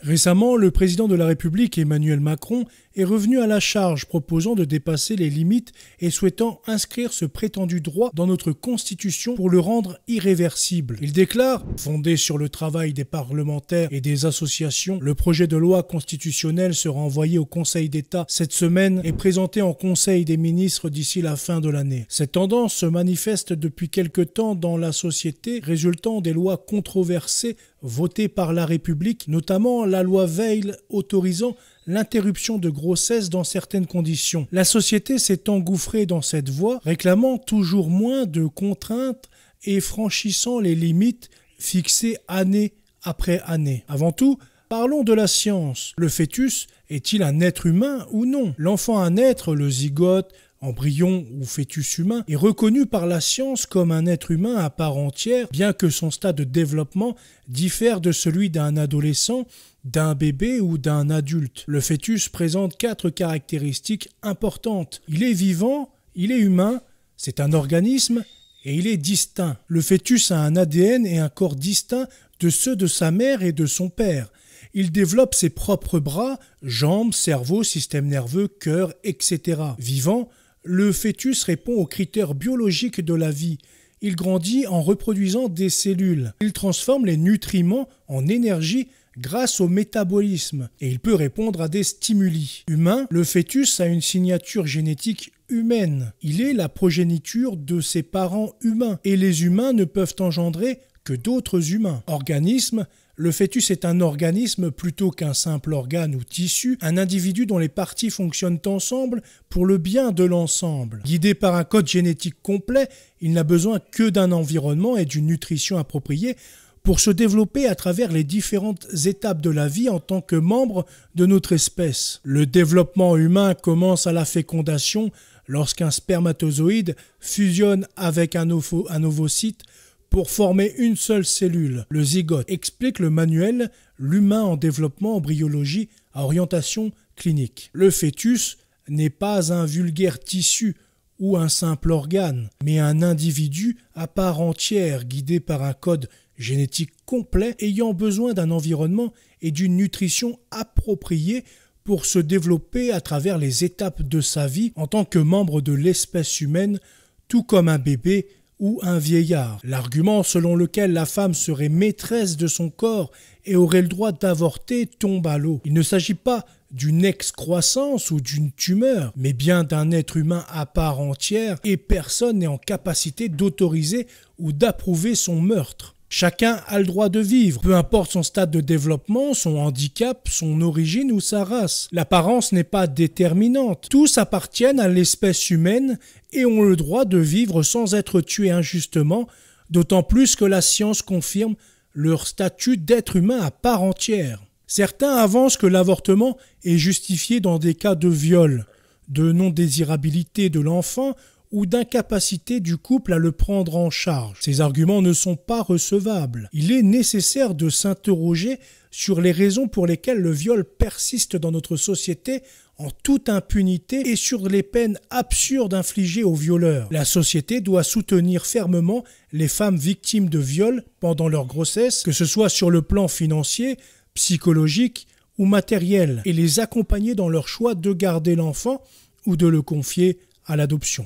Récemment, le président de la République, Emmanuel Macron, est revenu à la charge proposant de dépasser les limites et souhaitant inscrire ce prétendu droit dans notre Constitution pour le rendre irréversible. Il déclare, fondé sur le travail des parlementaires et des associations, le projet de loi constitutionnelle sera envoyé au Conseil d'État cette semaine et présenté en Conseil des ministres d'ici la fin de l'année. Cette tendance se manifeste depuis quelque temps dans la société, résultant des lois controversées votées par la République, notamment la loi Veil autorisant l'interruption de grossesse dans certaines conditions. La société s'est engouffrée dans cette voie, réclamant toujours moins de contraintes et franchissant les limites fixées année après année. Avant tout, parlons de la science. Le fœtus est-il un être humain ou non? L'enfant à naître, le zygote, embryon ou fœtus humain, est reconnu par la science comme un être humain à part entière, bien que son stade de développement diffère de celui d'un adolescent, d'un bébé ou d'un adulte. Le fœtus présente 4 caractéristiques importantes. Il est vivant, il est humain, c'est un organisme et il est distinct. Le fœtus a un ADN et un corps distincts de ceux de sa mère et de son père. Il développe ses propres bras, jambes, cerveau, système nerveux, cœur, etc. Vivant, le fœtus répond aux critères biologiques de la vie. Il grandit en reproduisant des cellules. Il transforme les nutriments en énergie grâce au métabolisme et il peut répondre à des stimuli. Humain, le fœtus a une signature génétique humaine. Il est la progéniture de ses parents humains et les humains ne peuvent engendrer que d'autres humains. Organisme, le fœtus est un organisme plutôt qu'un simple organe ou tissu, un individu dont les parties fonctionnent ensemble pour le bien de l'ensemble. Guidé par un code génétique complet, il n'a besoin que d'un environnement et d'une nutrition appropriée pour se développer à travers les différentes étapes de la vie en tant que membre de notre espèce. Le développement humain commence à la fécondation lorsqu'un spermatozoïde fusionne avec un ovocyte pour former une seule cellule, le zygote, explique le manuel « L'humain en développement, embryologie à orientation clinique ». Le fœtus n'est pas un vulgaire tissu ou un simple organe, mais un individu à part entière guidé par un code génétique complet ayant besoin d'un environnement et d'une nutrition appropriée pour se développer à travers les étapes de sa vie en tant que membre de l'espèce humaine, tout comme un bébé ou un vieillard. L'argument selon lequel la femme serait maîtresse de son corps et aurait le droit d'avorter tombe à l'eau. Il ne s'agit pas d'une excroissance ou d'une tumeur, mais bien d'un être humain à part entière et personne n'est en capacité d'autoriser ou d'approuver son meurtre. Chacun a le droit de vivre, peu importe son stade de développement, son handicap, son origine ou sa race. L'apparence n'est pas déterminante. Tous appartiennent à l'espèce humaine et ont le droit de vivre sans être tués injustement, d'autant plus que la science confirme leur statut d'être humain à part entière. Certains avancent que l'avortement est justifié dans des cas de viol, de non-désirabilité de l'enfant ou d'incapacité du couple à le prendre en charge. Ces arguments ne sont pas recevables. Il est nécessaire de s'interroger sur les raisons pour lesquelles le viol persiste dans notre société en toute impunité et sur les peines absurdes infligées aux violeurs. La société doit soutenir fermement les femmes victimes de viol pendant leur grossesse, que ce soit sur le plan financier, psychologique ou matériel, et les accompagner dans leur choix de garder l'enfant ou de le confier à l'adoption.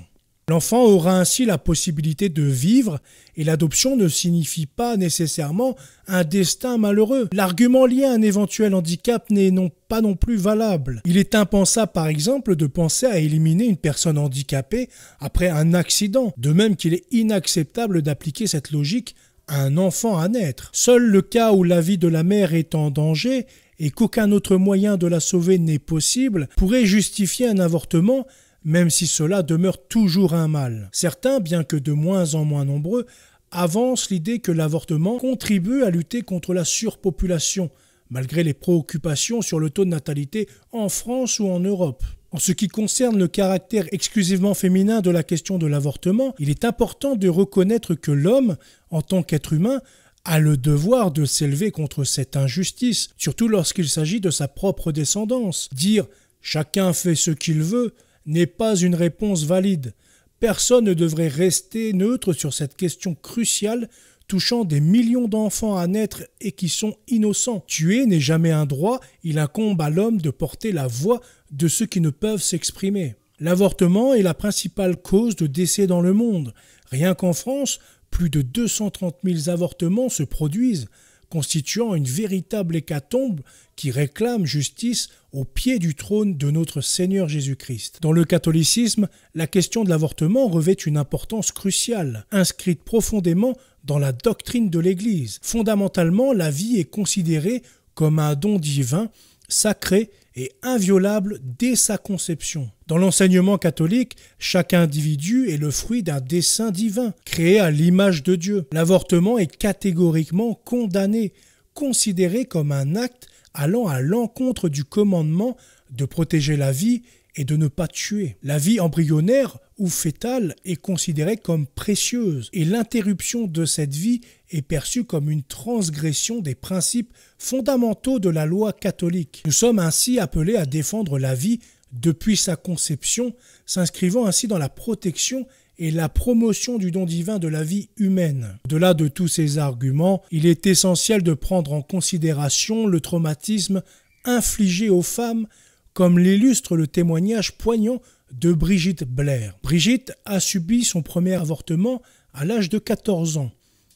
L'enfant aura ainsi la possibilité de vivre et l'adoption ne signifie pas nécessairement un destin malheureux. L'argument lié à un éventuel handicap n'est pas non plus valable. Il est impensable par exemple de penser à éliminer une personne handicapée après un accident, de même qu'il est inacceptable d'appliquer cette logique à un enfant à naître. Seul le cas où la vie de la mère est en danger et qu'aucun autre moyen de la sauver n'est possible pourrait justifier un avortement, même si cela demeure toujours un mal. Certains, bien que de moins en moins nombreux, avancent l'idée que l'avortement contribue à lutter contre la surpopulation, malgré les préoccupations sur le taux de natalité en France ou en Europe. En ce qui concerne le caractère exclusivement féminin de la question de l'avortement, il est important de reconnaître que l'homme, en tant qu'être humain, a le devoir de s'élever contre cette injustice, surtout lorsqu'il s'agit de sa propre descendance. Dire « chacun fait ce qu'il veut » n'est pas une réponse valide. Personne ne devrait rester neutre sur cette question cruciale, touchant des millions d'enfants à naître et qui sont innocents. Tuer n'est jamais un droit, il incombe à l'homme de porter la voix de ceux qui ne peuvent s'exprimer. L'avortement est la principale cause de décès dans le monde. Rien qu'en France, plus de 230 000 avortements se produisent, constituant une véritable hécatombe qui réclame justice au pied du trône de notre Seigneur Jésus-Christ. Dans le catholicisme, la question de l'avortement revêt une importance cruciale, inscrite profondément dans la doctrine de l'Église. Fondamentalement, la vie est considérée comme un don divin, sacré et inviolable dès sa conception. Dans l'enseignement catholique, chaque individu est le fruit d'un dessein divin, créé à l'image de Dieu. L'avortement est catégoriquement condamné, considéré comme un acte allant à l'encontre du commandement de protéger la vie et de ne pas tuer. La vie embryonnaire ou fétale est considérée comme précieuse et l'interruption de cette vie est perçue comme une transgression des principes fondamentaux de la loi catholique. Nous sommes ainsi appelés à défendre la vie depuis sa conception, s'inscrivant ainsi dans la protection et la promotion du don divin de la vie humaine. Au-delà de tous ces arguments, il est essentiel de prendre en considération le traumatisme infligé aux femmes, comme l'illustre le témoignage poignant de Brigitte Blair. Brigitte a subi son premier avortement à l'âge de 14 ans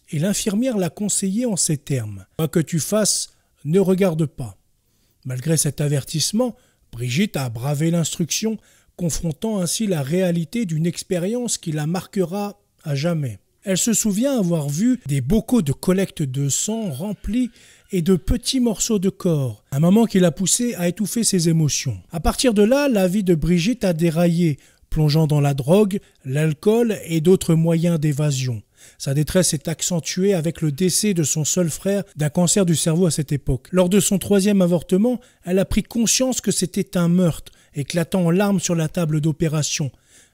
et l'infirmière l'a conseillé en ces termes : « Quoi que tu fasses, ne regarde pas ». Malgré cet avertissement, Brigitte a bravé l'instruction, confrontant ainsi la réalité d'une expérience qui la marquera à jamais. Elle se souvient avoir vu des bocaux de collecte de sang remplis et de petits morceaux de corps, un moment qui l'a poussée à étouffer ses émotions. À partir de là, la vie de Brigitte a déraillé, plongeant dans la drogue, l'alcool et d'autres moyens d'évasion. Sa détresse est accentuée avec le décès de son seul frère d'un cancer du cerveau à cette époque. Lors de son troisième avortement, elle a pris conscience que c'était un meurtre, éclatant en larmes sur la table d'opération.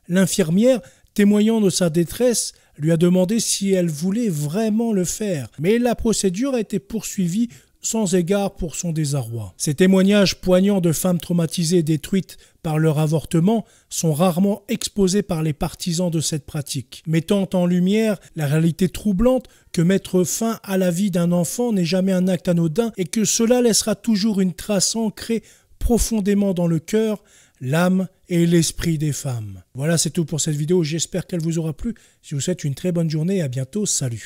L'infirmière, témoignant de sa détresse, lui a demandé si elle voulait vraiment le faire, mais la procédure a été poursuivie sans égard pour son désarroi. Ces témoignages poignants de femmes traumatisées et détruites par leur avortement sont rarement exposés par les partisans de cette pratique, mettant en lumière la réalité troublante que mettre fin à la vie d'un enfant n'est jamais un acte anodin et que cela laissera toujours une trace ancrée profondément dans le cœur, l'âme et l'esprit des femmes. Voilà, c'est tout pour cette vidéo, j'espère qu'elle vous aura plu. Je vous souhaite une très bonne journée et à bientôt, salut.